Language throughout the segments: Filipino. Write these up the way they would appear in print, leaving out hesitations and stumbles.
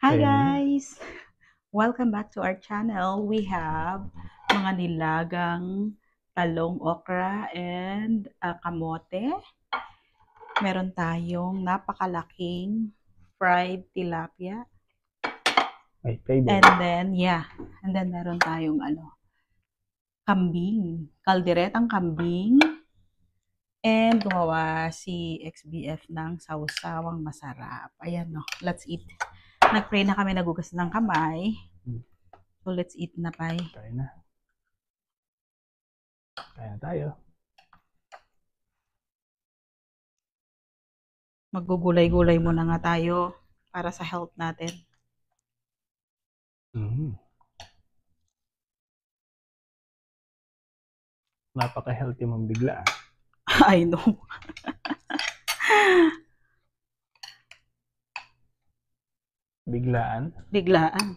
Hi Ayan. guys! Welcome back to our channel. We have mga nilagang talong okra and kamote. Meron tayong napakalaking fried tilapia. My favorite. And then meron tayong kambing. Kalderetang kambing. And gumawa si XBF ng sawsawang masarap. Ayan no, let's eat. Nag-pray na kami, nagugas ng kamay. So let's eat na, Pai. Kaya na. Kaya tayo. Maggugulay-gulay muna nga tayo para sa health natin. Napaka-healthy mong bigla. I know. Biglaan? Biglaan.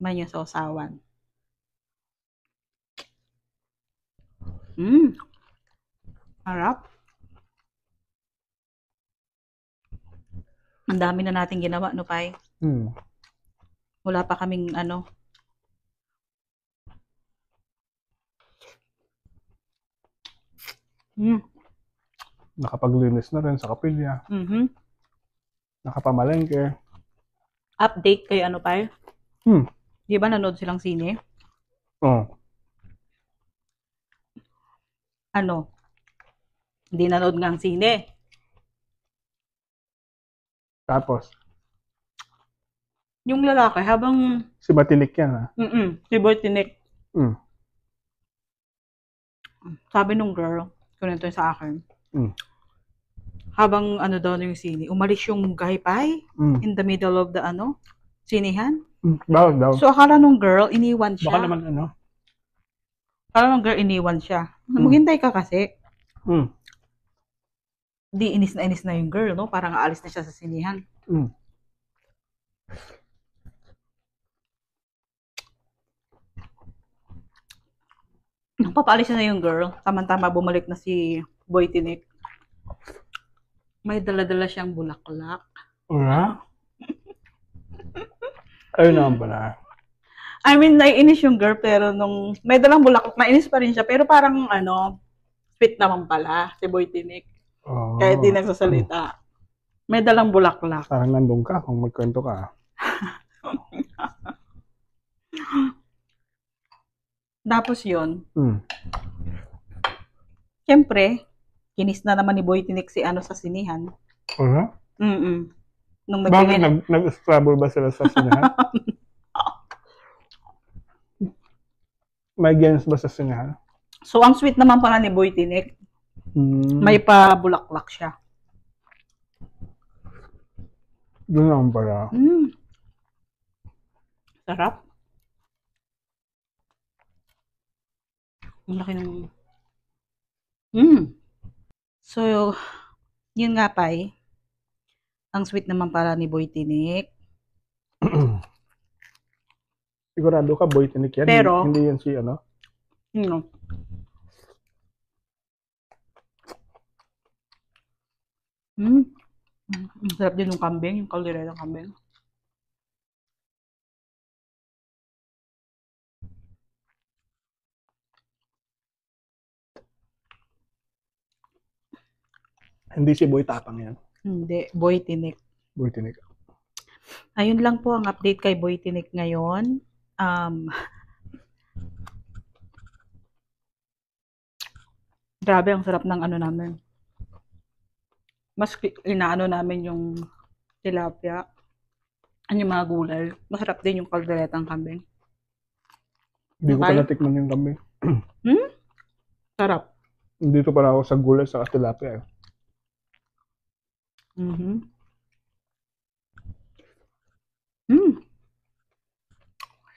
May yung sausawan. Harap. Ang dami na natin ginawa, no, Pai? Wala pa kaming Nakapaglinis na rin sa kapilya. Nakapamalengke. Update kay Pai? Di ba nanood silang sine? Hindi nanood nga ang sine. Tapos? Yung lalaki, habang... Si Batinik yan, ha? Si Batinik. Sabi nung girl, kunento yun sa akin. Habang daw yung sine, umalis yung guy, Pai, in the middle of the sinihan. Daw. So akala nung girl, iniwan siya. Baka naman Akala nung girl, iniwan siya. Maghintay ka kasi. Di inis na yung girl, no? Parang aalis na siya sa sinihan. Nung papaalis na yung girl, tama-tama bumalik na si Boy Tinik. May dala-dala siyang bulaklak. Wala? Ayun naman pala. I mean, naiinis yung girl, pero nung may dalang bulaklak, nainis pa rin siya. Pero parang, sweet naman pala si Boy Tinik. Kaya di nagsasalita. May dalang bulaklak. Parang nandun ka kung magkwento ka. Tapos yun, siyempre, kinis na naman ni Boy Tinik si sa sinihan. Nung bakit nag-struggle ba sila sa sinihan? May games ba sa sinihan? So, ang sweet naman pala ni Boy Tinik. May pa bulaklak siya. Doon naman pala. Sarap. Ang laki ng... So, yun nga, Pai. Ang sweet naman pala ni Boy Tinik. Sigurado ka, Boy Tinik yan? Pero, hindi yan si ang sarap din yung kambing, yung kalderetang kambing. Hindi si Boy Tapang yan? Hindi, Boy Tinik. Boy Tinik. Ayun lang po ang update kay Boy Tinik ngayon. Grabe, ang sarap ng namin. Mas inaano namin yung tilapia. Yung mga gulay. Masarap din yung kalderetang kambing. Hindi ko pa natikman yung kambing. Sarap. Dito pala ako sa gulay sa tilapia.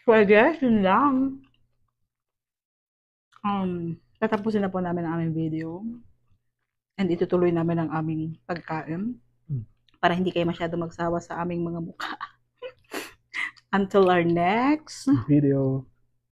So I guess, yun lang. Tatapusin na po namin ang aming video. And itutuloy namin ang aming pagkain. Para hindi kayo masyado magsawa sa aming mga mukha. Until our next video.